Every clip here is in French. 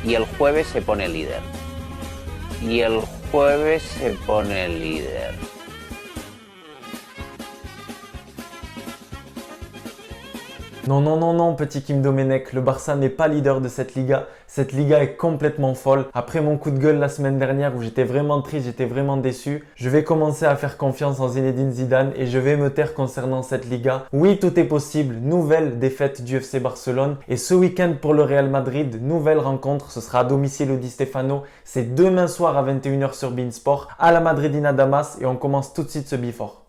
y el jueves se pone líder. Y el jueves se pone líder. Non, non, non, non, petit Kim Domenech, le Barça n'est pas leader de cette Liga. Cette Liga est complètement folle. Après mon coup de gueule la semaine dernière où j'étais vraiment triste, j'étais vraiment déçu, je vais commencer à faire confiance en Zinedine Zidane et je vais me taire concernant cette Liga. Oui, tout est possible. Nouvelle défaite du FC Barcelone. Et ce week-end pour le Real Madrid, nouvelle rencontre. Ce sera à domicile au Di Stéfano. C'est demain soir à 21 h sur beIN Sport à la Madridina Damas et on commence tout de suite ce Before.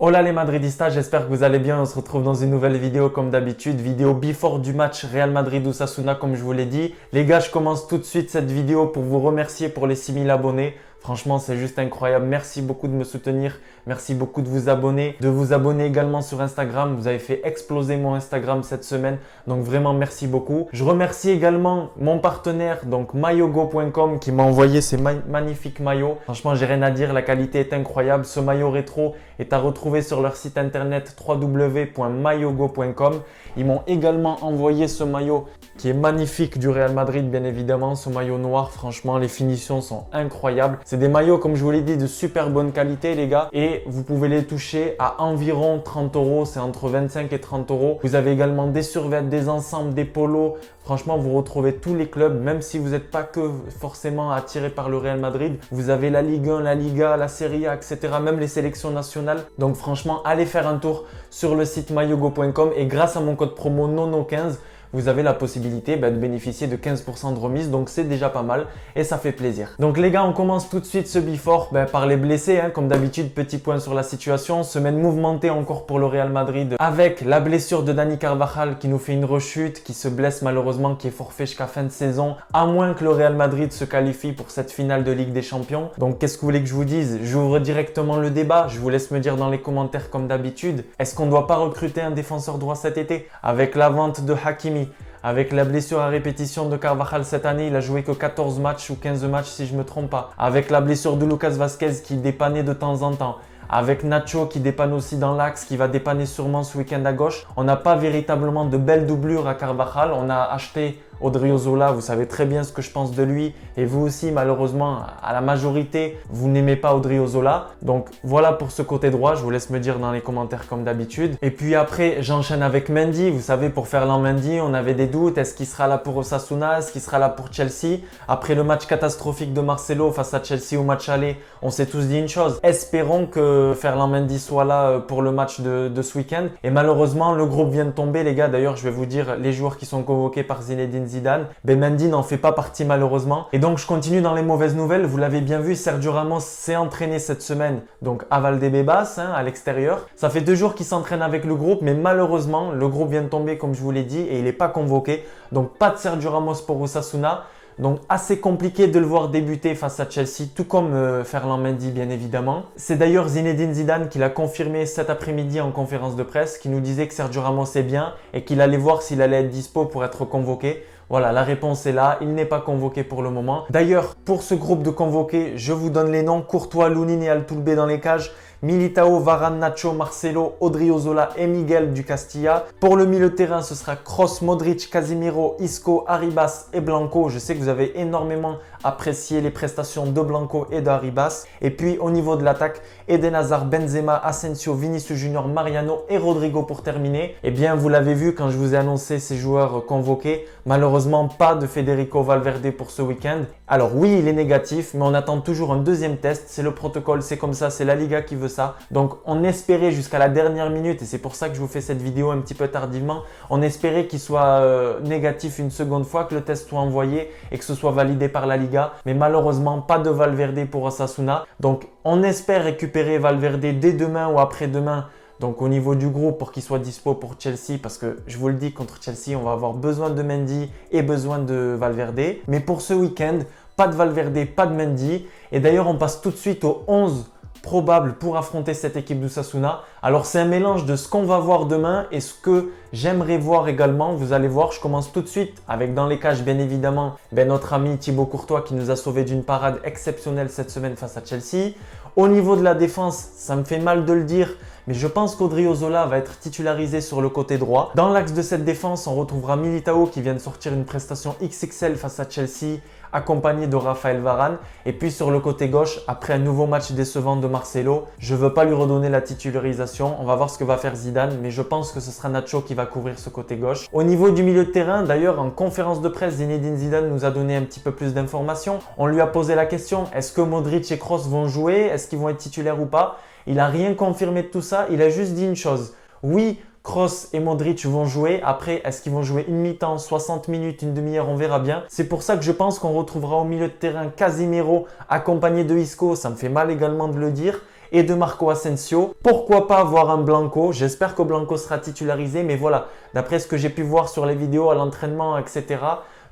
Hola les Madridistas, j'espère que vous allez bien. On se retrouve dans une nouvelle vidéo comme d'habitude, vidéo before du match Real Madrid-Osasuna comme je vous l'ai dit. Les gars, je commence tout de suite cette vidéo pour vous remercier pour les 6000 abonnés. Franchement, c'est juste incroyable. Merci beaucoup de me soutenir. Merci beaucoup de vous abonner. De vous abonner également sur Instagram. Vous avez fait exploser mon Instagram cette semaine. Donc vraiment, merci beaucoup. Je remercie également mon partenaire, donc maillogo.com, qui m'a envoyé ces magnifiques maillots. Franchement, j'ai rien à dire. La qualité est incroyable. Ce maillot rétro est à retrouver sur leur site internet www.maillogo.com. Ils m'ont également envoyé ce maillot qui est magnifique du Real Madrid, bien évidemment. Ce maillot noir, franchement, les finitions sont incroyables. C'est des maillots, comme je vous l'ai dit, de super bonne qualité, les gars. Et vous pouvez les toucher à environ 30 €. C'est entre 25 et 30 €. Vous avez également des survêtements, des ensembles, des polos. Franchement, vous retrouvez tous les clubs, même si vous n'êtes pas que forcément attiré par le Real Madrid. Vous avez la Ligue 1, la Liga, la Serie A, etc. Même les sélections nationales. Donc franchement, allez faire un tour sur le site maillogo.com et grâce à mon code promo NONO15, vous avez la possibilité de bénéficier de 15% de remise. Donc c'est déjà pas mal et ça fait plaisir. Donc les gars, on commence tout de suite ce before par les blessés. Comme d'habitude, petit point sur la situation. Semaine mouvementée encore pour le Real Madrid avec la blessure de Dani Carvajal qui nous fait une rechute, qui se blesse malheureusement, qui est forfait jusqu'à fin de saison. À moins que le Real Madrid se qualifie pour cette finale de Ligue des Champions. Donc qu'est-ce que vous voulez que je vous dise? J'ouvre directement le débat. Je vous laisse me dire dans les commentaires comme d'habitude. Est-ce qu'on ne doit pas recruter un défenseur droit cet été? Avec la vente de Hakimi, avec la blessure à répétition de Carvajal cette année, il a joué que 14 matchs ou 15 matchs si je ne me trompe pas. Avec la blessure de Lucas Vazquez qui dépannait de temps en temps. Avec Nacho qui dépanne aussi dans l'axe, qui va dépanner sûrement ce week-end à gauche. On n'a pas véritablement de belles doublures à Carvajal. On a acheté Odriozola, vous savez très bien ce que je pense de lui. Et vous aussi, malheureusement, à la majorité, vous n'aimez pas Odriozola. Donc voilà pour ce côté droit, je vous laisse me dire dans les commentaires comme d'habitude. Et puis après, j'enchaîne avec Mendy. Vous savez, pour Ferland Mendy, on avait des doutes. Est-ce qu'il sera là pour Osasuna? Est-ce qu'il sera là pour Chelsea? Après le match catastrophique de Marcelo face à Chelsea au match aller, on s'est tous dit une chose. Espérons que Ferland Mendy soit là pour le match de ce week-end. Et malheureusement, le groupe vient de tomber, les gars. D'ailleurs, je vais vous dire les joueurs qui sont convoqués par Zinedine Zidane. Mendy n'en fait pas partie malheureusement. Et donc je continue dans les mauvaises nouvelles. Vous l'avez bien vu, Sergio Ramos s'est entraîné cette semaine donc à Valdebebas, à l'extérieur. Ça fait 2 jours qu'il s'entraîne avec le groupe, mais malheureusement le groupe vient de tomber comme je vous l'ai dit et il n'est pas convoqué. Donc pas de Sergio Ramos pour Osasuna. Donc assez compliqué de le voir débuter face à Chelsea, tout comme Ferland Mendy bien évidemment. C'est d'ailleurs Zinedine Zidane qui l'a confirmé cet après-midi en conférence de presse, qui nous disait que Sergio Ramos est bien et qu'il allait voir s'il allait être dispo pour être convoqué. Voilà, la réponse est là, il n'est pas convoqué pour le moment. D'ailleurs, pour ce groupe de convoqués, je vous donne les noms: Courtois, Lounine et Altoulbe dans les cages. Militao, Varane, Nacho, Marcelo, Odriozola et Miguel du Castilla. Pour le milieu de terrain, ce sera Kroos, Modric, Casemiro, Isco, Arribas et Blanco. Je sais que vous avez énormément apprécié les prestations de Blanco et d'Arribas. Et puis au niveau de l'attaque, Eden Hazard, Benzema, Asensio, Vinicius Junior, Mariano et Rodrigo pour terminer. Eh bien, vous l'avez vu quand je vous ai annoncé ces joueurs convoqués. Malheureusement, pas de Federico Valverde pour ce week-end. Alors oui, il est négatif, mais on attend toujours un deuxième test. C'est le protocole, c'est comme ça, c'est la Liga qui veut ça. Donc on espérait jusqu'à la dernière minute, et c'est pour ça que je vous fais cette vidéo un petit peu tardivement, on espérait qu'il soit négatif une seconde fois, que le test soit envoyé et que ce soit validé par la Liga. Mais malheureusement, pas de Valverde pour Osasuna. Donc on espère récupérer Valverde dès demain ou après-demain. Donc au niveau du groupe pour qu'il soit dispo pour Chelsea, parce que je vous le dis, contre Chelsea, on va avoir besoin de Mendy et besoin de Valverde. Mais pour ce week-end, pas de Valverde, pas de Mendy. Et d'ailleurs, on passe tout de suite au 11 probable pour affronter cette équipe d'Osasuna. Alors c'est un mélange de ce qu'on va voir demain et ce que j'aimerais voir également. Vous allez voir, je commence tout de suite avec dans les cages bien évidemment notre ami Thibaut Courtois qui nous a sauvé d'une parade exceptionnelle cette semaine face à Chelsea. Au niveau de la défense, ça me fait mal de le dire, mais je pense qu'Odriozola va être titularisé sur le côté droit. Dans l'axe de cette défense, on retrouvera Militao qui vient de sortir une prestation XXL face à Chelsea, accompagné de Raphaël Varane. Et puis sur le côté gauche, après un nouveau match décevant de Marcelo, je ne veux pas lui redonner la titularisation. On va voir ce que va faire Zidane, mais je pense que ce sera Nacho qui va couvrir ce côté gauche. Au niveau du milieu de terrain, d'ailleurs, en conférence de presse, Zinedine Zidane nous a donné un petit peu plus d'informations. On lui a posé la question, est-ce que Modric et Kroos vont jouer? Est-ce qu'ils vont être titulaires ou pas? Il n'a rien confirmé de tout ça, il a juste dit une chose. Oui, Kroos et Modric vont jouer. Après, est-ce qu'ils vont jouer une mi-temps, 60 minutes, une demi-heure? On verra bien. C'est pour ça que je pense qu'on retrouvera au milieu de terrain Casemiro accompagné de Isco. Ça me fait mal également de le dire. Et de Marco Asensio. Pourquoi pas avoir un Blanco? J'espère que Blanco sera titularisé. Mais voilà, d'après ce que j'ai pu voir sur les vidéos à l'entraînement, etc.,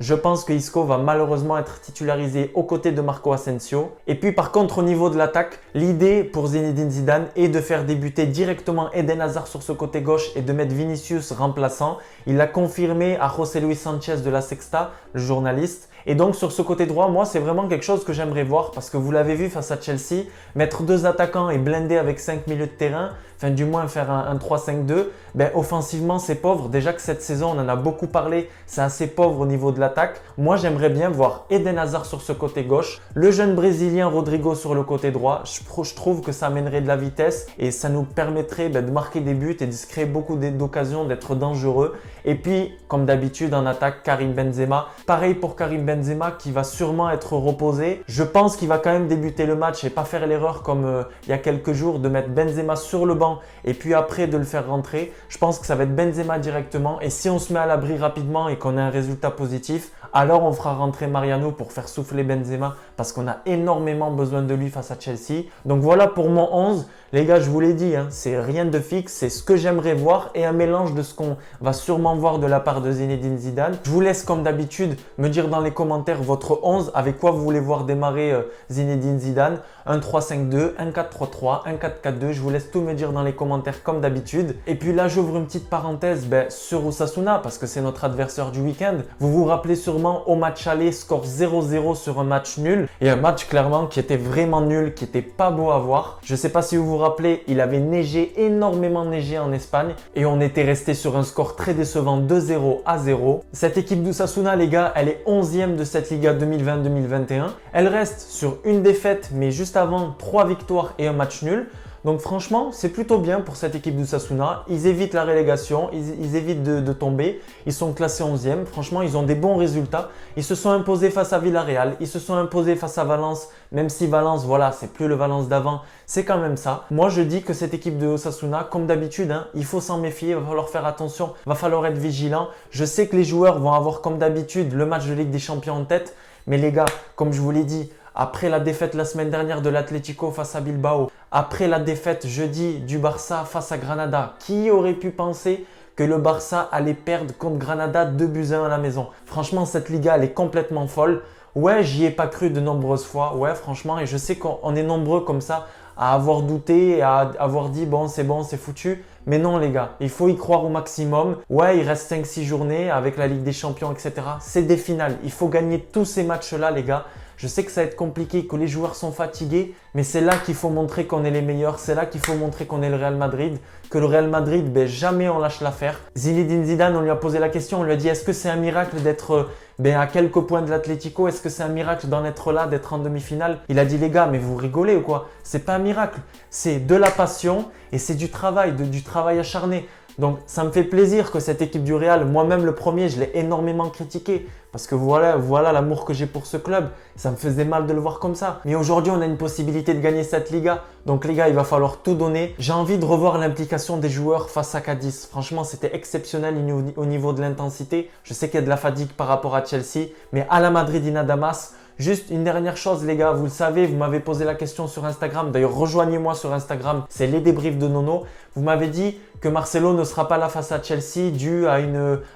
je pense que Isco va malheureusement être titularisé aux côtés de Marco Asensio. Et puis par contre au niveau de l'attaque, l'idée pour Zinedine Zidane est de faire débuter directement Eden Hazard sur ce côté gauche et de mettre Vinicius remplaçant. Il l'a confirmé à José Luis Sanchez de la Sexta, le journaliste. Et donc sur ce côté droit, moi c'est vraiment quelque chose que j'aimerais voir parce que vous l'avez vu face à Chelsea, mettre deux attaquants et blinder avec 5 milieux de terrain, enfin du moins faire un 3-5-2, ben, offensivement c'est pauvre. Déjà que cette saison on en a beaucoup parlé, c'est assez pauvre au niveau de l'attaque. Moi j'aimerais bien voir Eden Hazard sur ce côté gauche, le jeune brésilien Rodrigo sur le côté droit. Je trouve que ça amènerait de la vitesse et ça nous permettrait de marquer des buts et de se créer beaucoup d'occasions d'être dangereux. Et puis comme d'habitude en attaque, Karim Benzema. Pareil pour Karim Benzema qui va sûrement être reposé. Je pense qu'il va quand même débuter le match et pas faire l'erreur comme il y a quelques jours de mettre Benzema sur le banc et puis après de le faire rentrer. Je pense que ça va être Benzema directement et si on se met à l'abri rapidement et qu'on a un résultat positif, alors on fera rentrer Mariano pour faire souffler Benzema parce qu'on a énormément besoin de lui face à Chelsea. Donc voilà pour mon 11. Les gars, je vous l'ai dit, c'est rien de fixe, c'est ce que j'aimerais voir et un mélange de ce qu'on va sûrement voir de la part de Zinedine Zidane. Je vous laisse comme d'habitude me dire dans les commentaires votre 11, avec quoi vous voulez voir démarrer Zinedine Zidane. Un 3-5-2, un 4-3-3, un 4-4-2, je vous laisse tout me dire dans les commentaires comme d'habitude. Et puis là, j'ouvre une petite parenthèse sur Osasuna parce que c'est notre adversaire du week-end. Vous vous rappelez sûrement au match aller, score 0-0 sur un match nul et un match clairement qui était vraiment nul, qui était pas beau à voir. Je sais pas si vous vous rappelez, il avait neigé, énormément neigé en Espagne et on était resté sur un score très décevant 2-0-0. Cette équipe d'Osasuna, les gars, elle est 11e de cette Liga 2020-2021. Elle reste sur une défaite, mais juste avant 3 victoires et un match nul. Donc franchement, c'est plutôt bien pour cette équipe d'Osasuna. Ils évitent la relégation, ils évitent de tomber. Ils sont classés 11e. Franchement, ils ont des bons résultats. Ils se sont imposés face à Villarreal. Ils se sont imposés face à Valence. Même si Valence, voilà, c'est plus le Valence d'avant. C'est quand même ça. Moi, je dis que cette équipe de Osasuna, comme d'habitude, il faut s'en méfier. Il va falloir faire attention. Il va falloir être vigilant. Je sais que les joueurs vont avoir comme d'habitude le match de Ligue des Champions en tête. Mais les gars, comme je vous l'ai dit, après la défaite la semaine dernière de l'Atlético face à Bilbao, après la défaite jeudi du Barça face à Granada, qui aurait pu penser que le Barça allait perdre contre Granada 2-1 à la maison? Franchement, cette Liga, elle est complètement folle. Ouais, j'y ai pas cru de nombreuses fois. Ouais, franchement, et je sais qu'on est nombreux comme ça à avoir douté et à avoir dit bon, c'est foutu. Mais non les gars, il faut y croire au maximum. Ouais, il reste 5-6 journées avec la Ligue des Champions, etc. C'est des finales. Il faut gagner tous ces matchs-là, les gars. Je sais que ça va être compliqué, que les joueurs sont fatigués, mais c'est là qu'il faut montrer qu'on est les meilleurs. C'est là qu'il faut montrer qu'on est le Real Madrid. Que le Real Madrid, jamais on lâche l'affaire. Zinedine Zidane, on lui a posé la question, on lui a dit est-ce que c'est un miracle d'être à quelques points de l'Atlético? Est-ce que c'est un miracle d'en être là, d'être en demi-finale? Il a dit les gars, mais vous rigolez ou quoi? C'est pas un miracle, c'est de la passion et c'est du travail, du travail acharné. Donc ça me fait plaisir que cette équipe du Real, moi-même le premier, je l'ai énormément critiqué parce que voilà l'amour que j'ai pour ce club. Ça me faisait mal de le voir comme ça. Mais aujourd'hui, on a une possibilité de gagner cette Liga. Donc les gars, il va falloir tout donner. J'ai envie de revoir l'implication des joueurs face à Cadiz. Franchement, c'était exceptionnel au niveau de l'intensité. Je sais qu'il y a de la fatigue par rapport à Chelsea, mais à la Madridina Damas. Juste une dernière chose les gars, vous le savez, vous m'avez posé la question sur Instagram. D'ailleurs, rejoignez-moi sur Instagram, c'est les débriefs de Nono. Vous m'avez dit que Marcelo ne sera pas là face à Chelsea dû à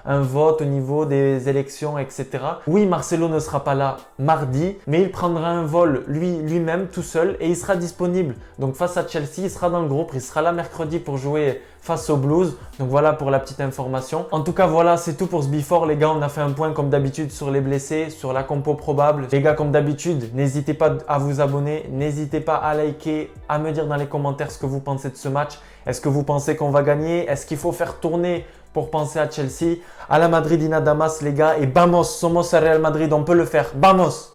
un vote au niveau des élections, etc. Oui, Marcelo ne sera pas là mardi, mais il prendra un vol lui-même tout seul et il sera disponible. Donc face à Chelsea, il sera dans le groupe, il sera là mercredi pour jouer face aux Blues. Donc voilà pour la petite information. En tout cas, voilà, c'est tout pour ce before les gars. On a fait un point comme d'habitude sur les blessés, sur la compo probable. Les gars, comme d'habitude, n'hésitez pas à vous abonner, n'hésitez pas à liker, à me dire dans les commentaires ce que vous pensez de ce match. Est-ce que vous pensez qu'on va gagner? Est-ce qu'il faut faire tourner pour penser à Chelsea? À la Madridina Damas les gars, et vamos, somos a Real Madrid, on peut le faire, vamos!